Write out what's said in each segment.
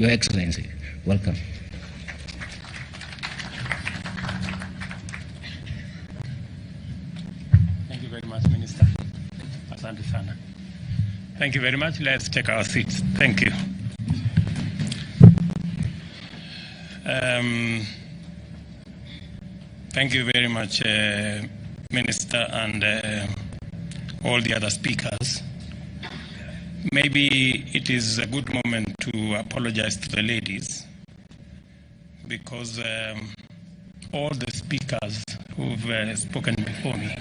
Your Excellency, welcome. Thank you very much, Minister. Asante sana. Thank you very much. Let's take our seats. Thank you. Thank you very much, Minister, and all the other speakers. Maybe it is a good moment to apologize to the ladies, because all the speakers who've spoken before me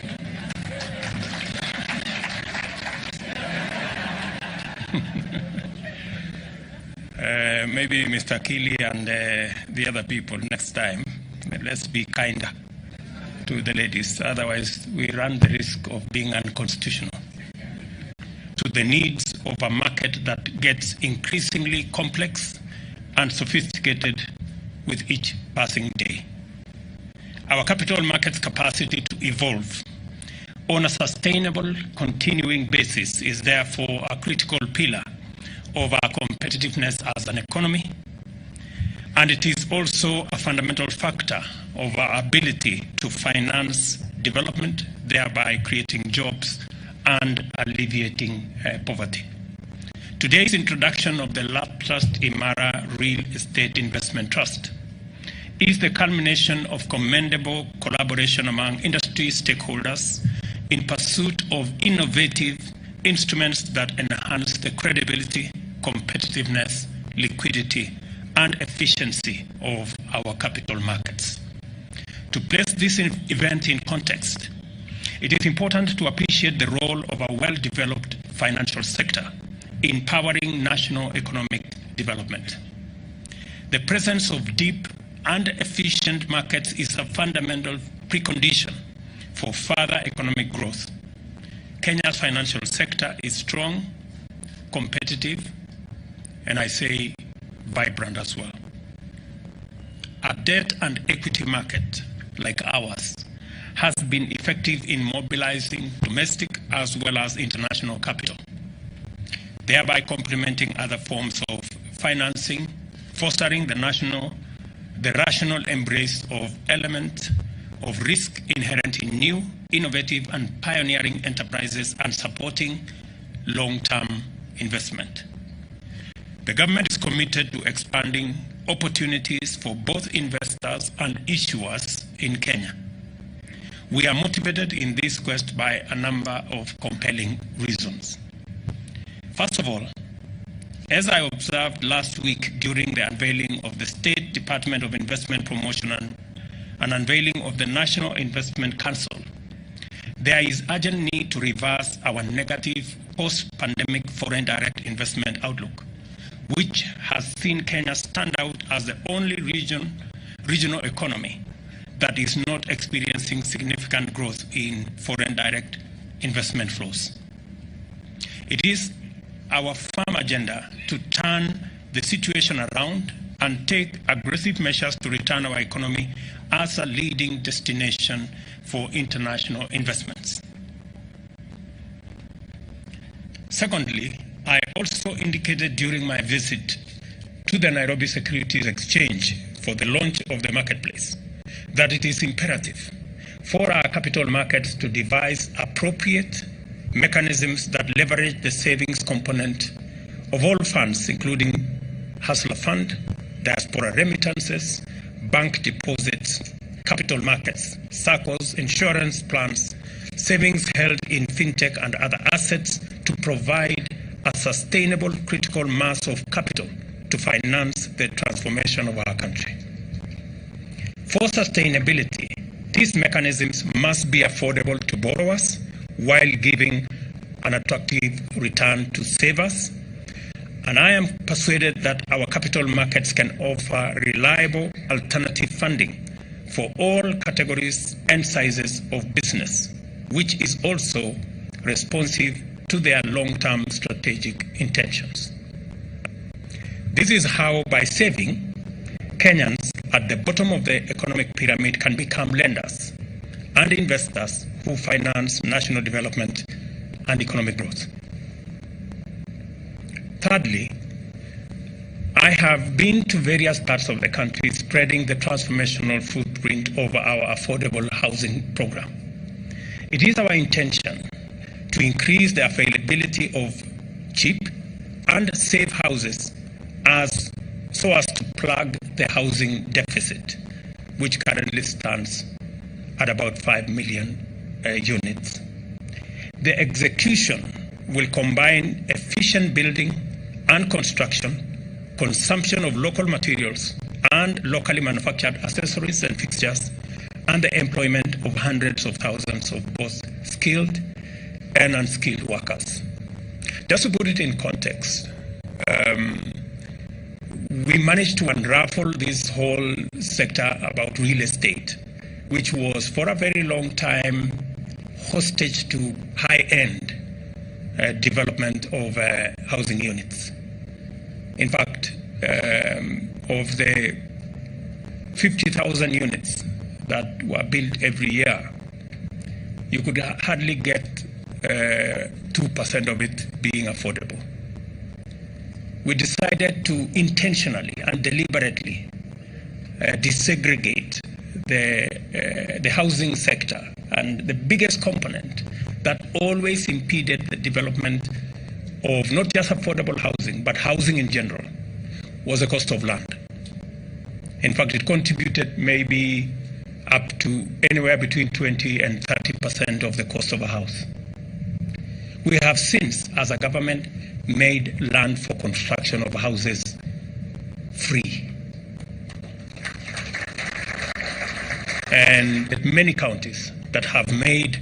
maybe Mr. Kili and the other people next time, let's be kinder to the ladies. Otherwise, we run the risk of being unconstitutional to the needs of a market that gets increasingly complex and sophisticated with each passing day. Our capital market's capacity to evolve on a sustainable, continuing basis is therefore a critical pillar of our competitiveness as an economy, and it is also a fundamental factor of our ability to finance development, thereby creating jobs and alleviating poverty. Today's introduction of the LAP Trust Imara Real Estate Investment Trust is the culmination of commendable collaboration among industry stakeholders in pursuit of innovative instruments that enhance the credibility, competitiveness, liquidity, and efficiency of our capital markets. To place this event in context, it is important to appreciate the role of a well-developed financial sector in powering national economic development. The presence of deep and efficient markets is a fundamental precondition for further economic growth. Kenya's financial sector is strong, competitive, and I say vibrant as well. A debt and equity market like ours has been effective in mobilizing domestic as well as international capital, thereby complementing other forms of financing, fostering the rational embrace of elements of risk inherent in new, innovative, and pioneering enterprises, and supporting long-term investment. The government is committed to expanding opportunities for both investors and issuers in Kenya. We are motivated in this quest by a number of compelling reasons. First of all, as I observed last week during the unveiling of the State Department of Investment Promotion and unveiling of the National Investment Council, there is urgent need to reverse our negative post-pandemic foreign direct investment outlook, which has seen Kenya stand out as the only regional economy that is not experiencing significant growth in foreign direct investment flows. It is our firm agenda to turn the situation around and take aggressive measures to return our economy as a leading destination for international investments. Secondly, I also indicated during my visit to the Nairobi Securities Exchange for the launch of the marketplace that it is imperative for our capital markets to devise appropriate mechanisms that leverage the savings component of all funds, including Hustler Fund, diaspora remittances, bank deposits, capital markets, SACCOs, insurance plans, savings held in fintech and other assets, to provide a sustainable critical mass of capital to finance the transformation of our country. For sustainability, these mechanisms must be affordable to borrowers while giving an attractive return to savers. And I am persuaded that our capital markets can offer reliable alternative funding for all categories and sizes of business, which is also responsive to their long-term strategic intentions. This is how, by saving, Kenyans at the bottom of the economic pyramid can become lenders and investors who finance national development and economic growth. Thirdly, I I have been to various parts of the country spreading the transformational footprint of our affordable housing program. It is our intention to increase the availability of cheap and safe houses so as to plug the housing deficit, which currently stands at about 5 million units. The execution will combine efficient building and construction, consumption of local materials and locally manufactured accessories and fixtures, and the employment of hundreds of thousands of both skilled and unskilled workers. Just to put it in context, we managed to unravel this whole sector about real estate, which was for a very long time hostage to high-end development of housing units. In fact, of the 50,000 units that were built every year, you could hardly get 2% of it being affordable. We decided to intentionally and deliberately desegregate the housing sector, and the biggest component that always impeded the development of not just affordable housing, but housing in general, was the cost of land. In fact, it contributed maybe up to anywhere between 20 and 30% of the cost of a house. We have since, as a government, made land for construction of houses free. And many counties that have made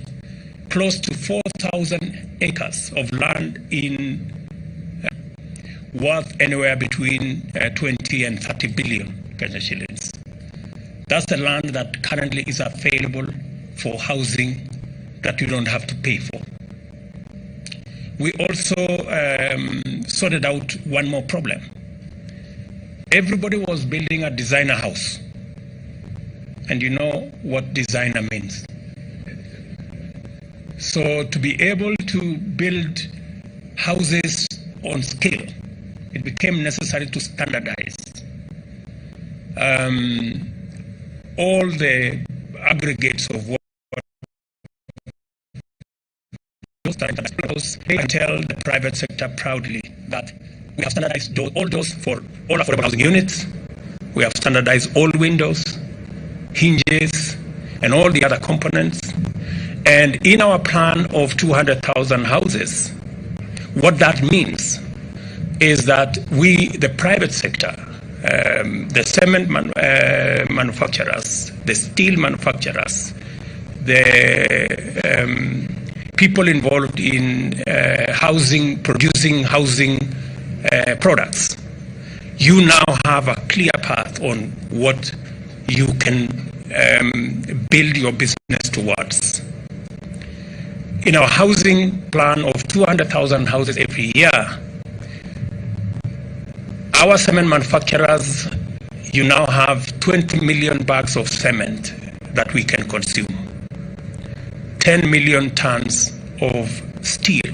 close to 4,000 acres of land in worth anywhere between 20 and 30 billion Kenya shillings. That's the land that currently is available for housing that you don't have to pay for. We also sorted out one more problem. Everybody was building a designer house. And you know what designer means. So to be able to build houses on scale, it became necessary to standardize all the aggregates of what they can tell the private sector proudly that we have standardized all doors for all affordable housing units. We have standardized all windows, hinges, and all the other components. And in our plan of 200,000 houses, what that means is that we, the private sector, the cement manufacturers, the steel manufacturers, the people involved in housing, producing housing products, you now have a clear path on what you can build your business towards. In our housing plan of 200,000 houses every year, our cement manufacturers, you now have 20 million bags of cement that we can consume, 10 million tons of steel,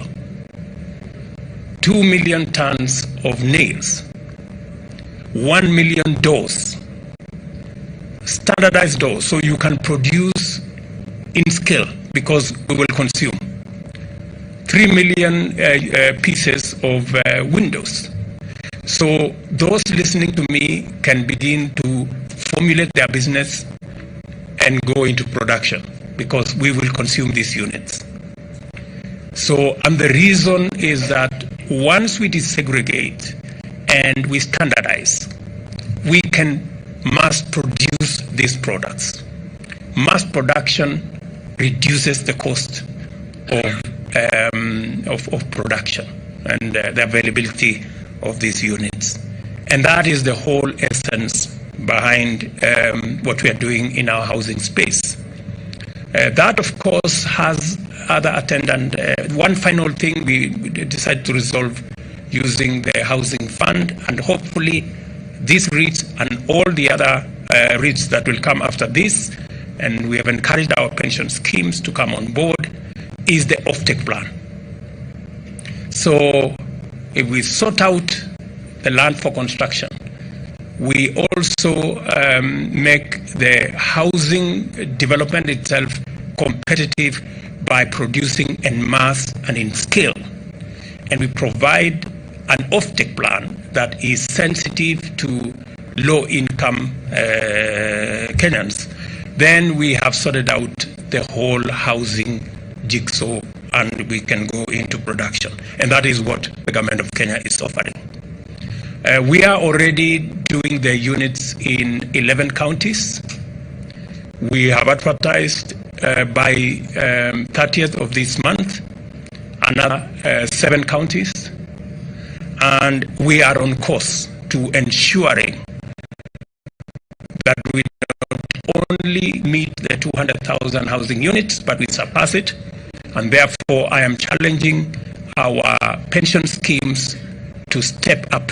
2 million tons of nails, 1 million doors, standardized doors, so you can produce in scale because we will consume 3 million pieces of windows. So those listening to me can begin to formulate their business and go into production because we will consume these units. So, and the reason is that once we desegregate and we standardize, we can mass produce these products. Mass production reduces the cost of production and the availability of these units. And that is the whole essence behind what we are doing in our housing space. That, of course, has other attendant. One final thing we decided to resolve using the housing fund, and hopefully this REITs and all the other REITs that will come after this, and we have encouraged our pension schemes to come on board, is the offtake plan. So if we sort out the land for construction, We also make the housing development itself competitive by producing en masse and in scale. And we provide an offtake plan that is sensitive to low-income Kenyans. Then we have sorted out the whole housing jigsaw and we can go into production. And that is what the government of Kenya is offering. We are already doing the units in 11 counties. We have advertised by 30th of this month another 7 counties. And we are on course to ensuring that we not only meet the 200,000 housing units, but we surpass it. And therefore, I am challenging our pension schemes to step up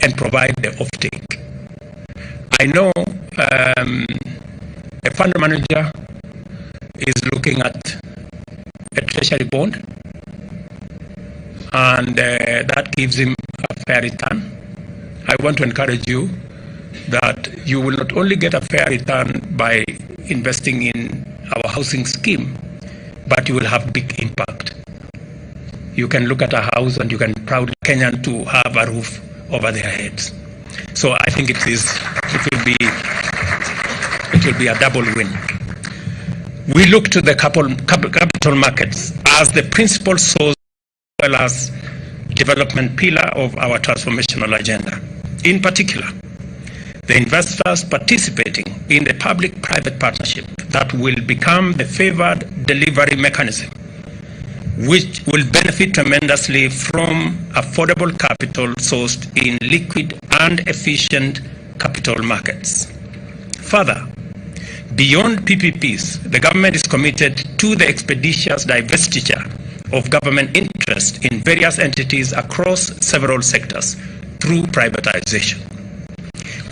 and provide the offtake. I know a fund manager is looking at a treasury bond, and that gives him a fair return. I want to encourage you that you will not only get a fair return by investing in our housing scheme, but you will have big impact. You can look at a house and you can proud Kenyan to have a roof over their heads. So I think it will be a double win. We look to the capital markets as the principal source as well as development pillar of our transformational agenda. In particular, the investors participating in the public-private partnership that will become the favored delivery mechanism, which will benefit tremendously from affordable capital sourced in liquid and efficient capital markets. Further, beyond PPPs, the government is committed to the expeditious divestiture of government interest in various entities across several sectors through privatization.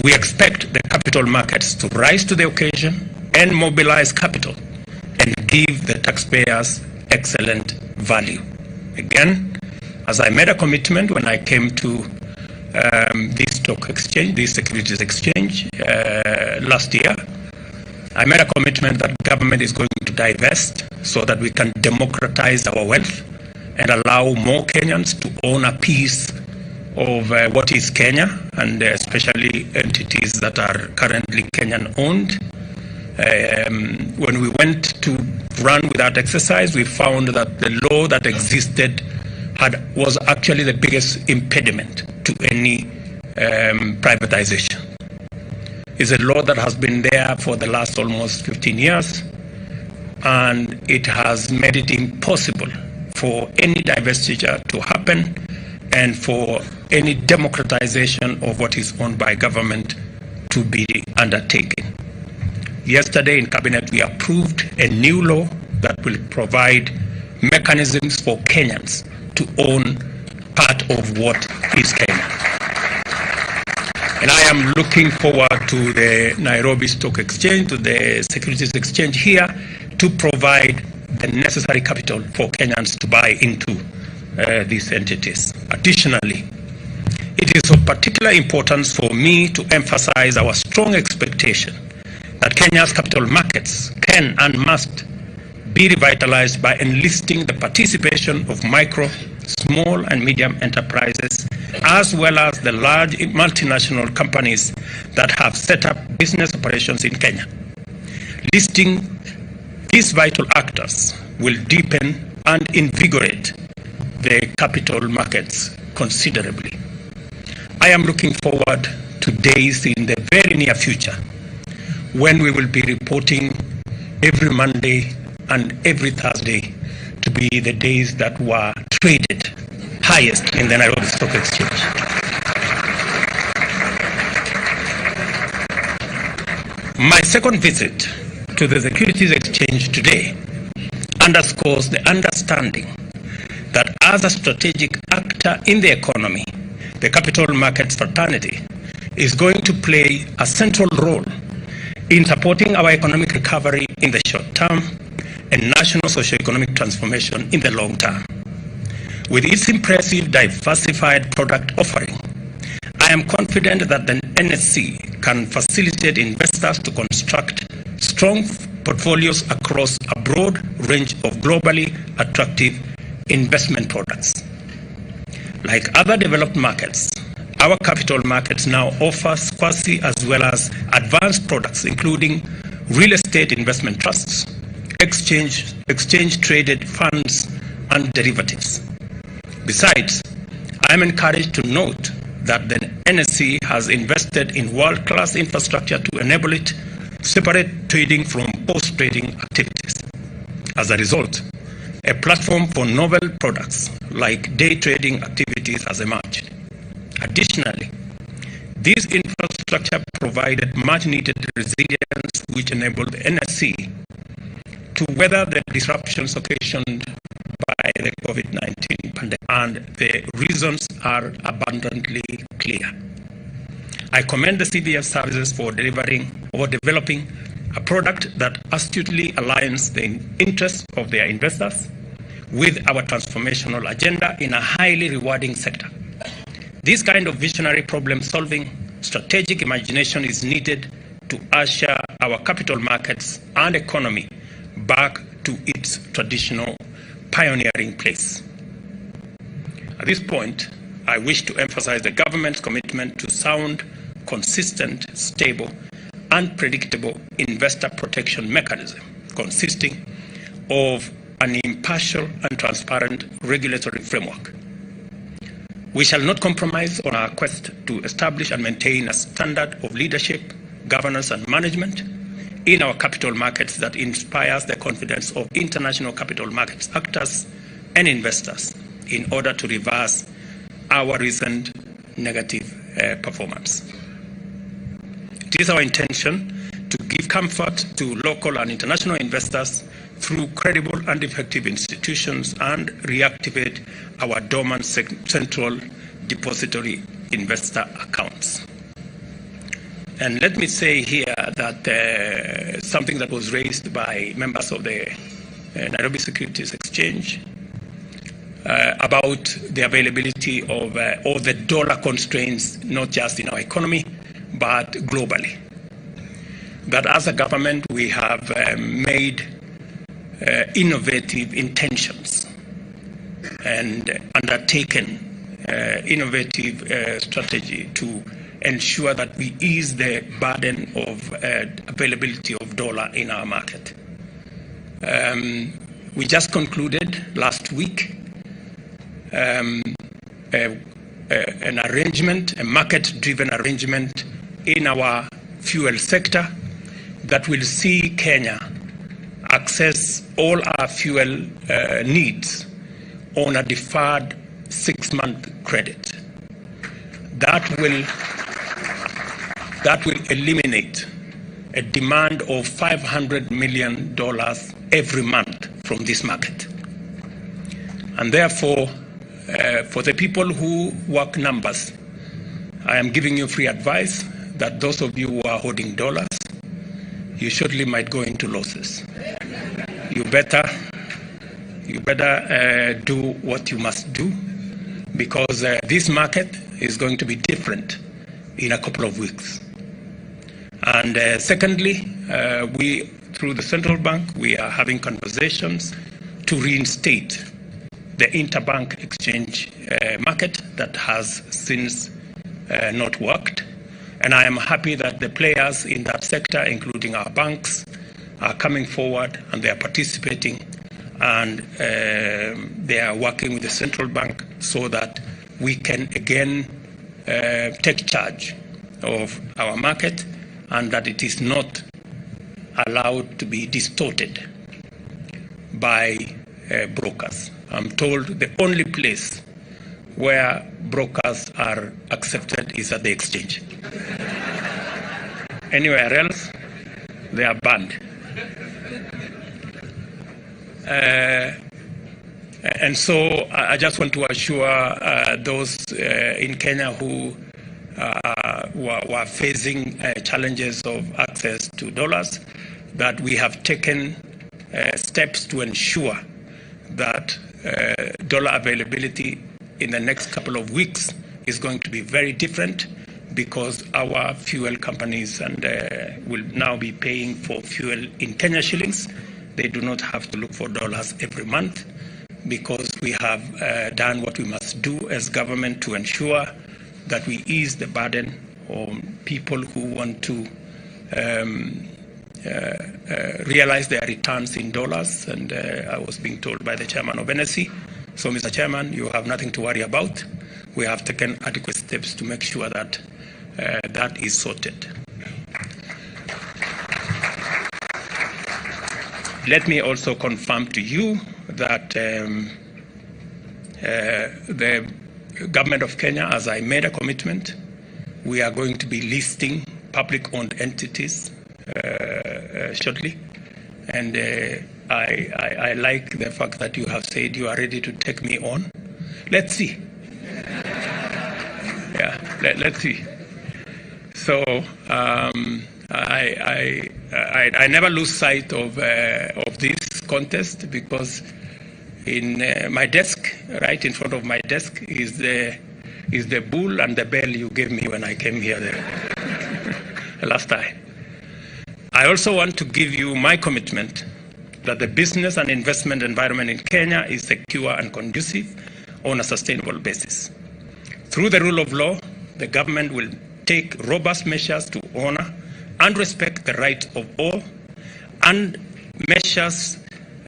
We expect the capital markets to rise to the occasion and mobilize capital and give the taxpayers excellent value. Again, as I made a commitment when I came to this stock exchange, this securities exchange last year, I made a commitment that government is going to divest so that we can democratize our wealth and allow more Kenyans to own a piece of what is Kenya, and especially entities that are currently Kenyan owned. When we went to run with that exercise, we found that the law that existed was actually the biggest impediment to any privatization. It's a law that has been there for the last almost 15 years, and it has made it impossible for any divestiture to happen and for any democratization of what is owned by government to be undertaken. Yesterday in Cabinet, we approved a new law that will provide mechanisms for Kenyans to own part of what is Kenya. And I am looking forward to the Nairobi Stock Exchange, to the Securities Exchange here, to provide the necessary capital for Kenyans to buy into these entities. Additionally, it is of particular importance for me to emphasize our strong expectation that Kenya's capital markets can and must be revitalized by enlisting the participation of micro, small and medium enterprises, as well as the large multinational companies that have set up business operations in Kenya. Listing these vital actors will deepen and invigorate the capital markets considerably. I am looking forward to days in the very near future when we will be reporting every Monday and every Thursday to be the days that were traded highest in the Nairobi Stock Exchange. My second visit to the Securities Exchange today underscores the understanding that as a strategic actor in the economy, the capital markets fraternity is going to play a central role in supporting our economic recovery in the short term and national socio-economic transformation in the long term. With its impressive diversified product offering, I am confident that the NSC can facilitate investors to construct strong portfolios across a broad range of globally attractive investment products. Like other developed markets, our capital markets now offers quasi as well as advanced products, including real estate investment trusts, exchange-traded funds, and derivatives. Besides, I am encouraged to note that the NSC has invested in world-class infrastructure to enable it separate trading from post-trading activities. As a result, a platform for novel products like day trading activities has emerged. Additionally, this infrastructure provided much-needed resilience, which enabled the NSC to weather the disruptions occasioned by the COVID-19 pandemic, and the reasons are abundantly clear. I commend the CBF services for developing a product that astutely aligns the interests of their investors with our transformational agenda in a highly rewarding sector. This kind of visionary problem-solving strategic imagination is needed to usher our capital markets and economy back to its traditional pioneering place. At this point, I wish to emphasize the government's commitment to sound, consistent, stable, and predictable investor protection mechanism consisting of an impartial and transparent regulatory framework. We shall not compromise on our quest to establish and maintain a standard of leadership, governance, and management in our capital markets that inspires the confidence of international capital markets actors and investors in order to reverse our recent negative performance. It is our intention to give comfort to local and international investors through credible and effective institutions and reactivate our dormant central depository investor accounts. And let me say here that something that was raised by members of the Nairobi Securities Exchange about the availability of all the dollar constraints, not just in our economy, but globally. That as a government, we have made innovative intentions and undertaken innovative strategy to ensure that we ease the burden of availability of dollar in our market. We just concluded last week an arrangement, a market-driven arrangement in our fuel sector that will see Kenya access all our fuel needs on a deferred 6-month credit. That will eliminate a demand of $500 million every month from this market. And therefore, for the people who work numbers, I am giving you free advice that those of you who are holding dollars, you surely might go into losses. You better do what you must do, because this market is going to be different in a couple of weeks. And secondly, we, through the central bank, we are having conversations to reinstate the interbank exchange market that has since not worked. And I am happy that the players in that sector, including our banks, are coming forward and they are participating, and they are working with the central bank so that we can again take charge of our market, and that it is not allowed to be distorted by brokers. I'm told the only place where brokers are accepted is at the exchange. Anywhere else, they are banned. And so I just want to assure those in Kenya who were facing challenges of access to dollars that we have taken steps to ensure that dollar availability in the next couple of weeks is going to be very different, because our fuel companies will now be paying for fuel in Kenya shillings. They do not have to look for dollars every month, because we have done what we must do as government to ensure that we ease the burden on people who want to realize their returns in dollars. And I was being told by the chairman of NSC, so Mr. Chairman, you have nothing to worry about. We have taken adequate steps to make sure that that is sorted. Let me also confirm to you that the government of Kenya, as I made a commitment, we are going to be listing public-owned entities shortly. And I like the fact that you have said you are ready to take me on. Let's see. Yeah, let's see. So I never lose sight of this contest, because in my desk, right in front of my desk, is the bull and the bell you gave me when I came here the last time. I also want to give you my commitment that the business and investment environment in Kenya is secure and conducive on a sustainable basis. Through the rule of law, the government will take robust measures to honor and respect the rights of all, and measures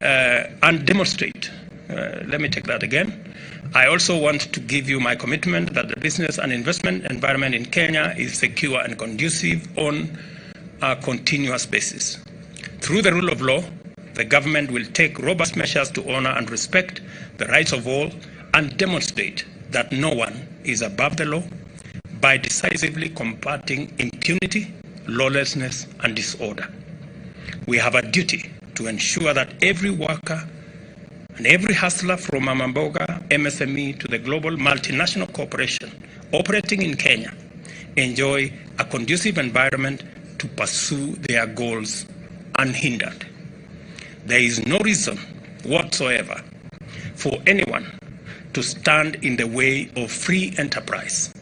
and demonstrate. Let me take that again. I also want to give you my commitment that the business and investment environment in Kenya is secure and conducive on a continuous basis. Through the rule of law, the government will take robust measures to honor and respect the rights of all, and demonstrate that no one is above the law by decisively combating impunity, lawlessness, and disorder. We have a duty to ensure that every worker and every hustler, from Mamamboga, MSME, to the global multinational corporation operating in Kenya, enjoy a conducive environment to pursue their goals unhindered. There is no reason whatsoever for anyone to stand in the way of free enterprise,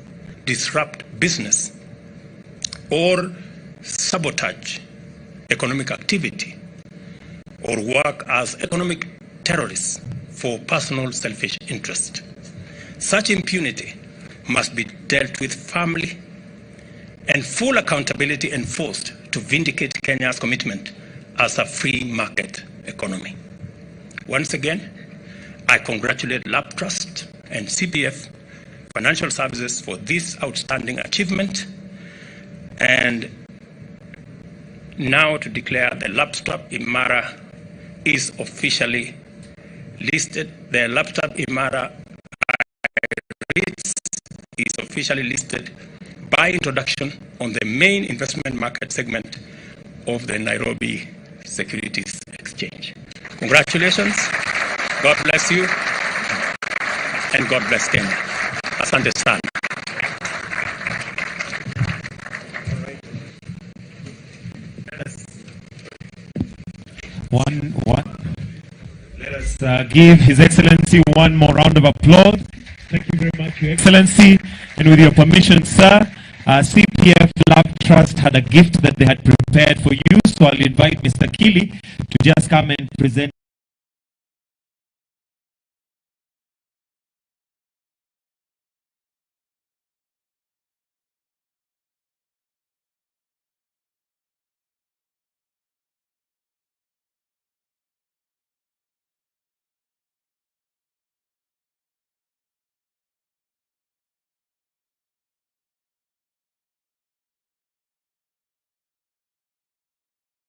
disrupt business, or sabotage economic activity, or work as economic terrorists for personal selfish interest. Such impunity must be dealt with firmly, and full accountability enforced to vindicate Kenya's commitment as a free market economy. Once again, I congratulate Lab Trust and CPF Financial Services for this outstanding achievement, and now to declare the Laptop Imara is officially listed. The Laptop Imara is officially listed by introduction on the main investment market segment of the Nairobi Securities Exchange. Congratulations, God bless you, and God bless Kenya. Asante sana. Let us give His Excellency one more round of applause. Thank you very much, Your Excellency. And with your permission, sir, CPF Lab Trust had a gift that they had prepared for you, so I'll invite Mr. Kili to just come and present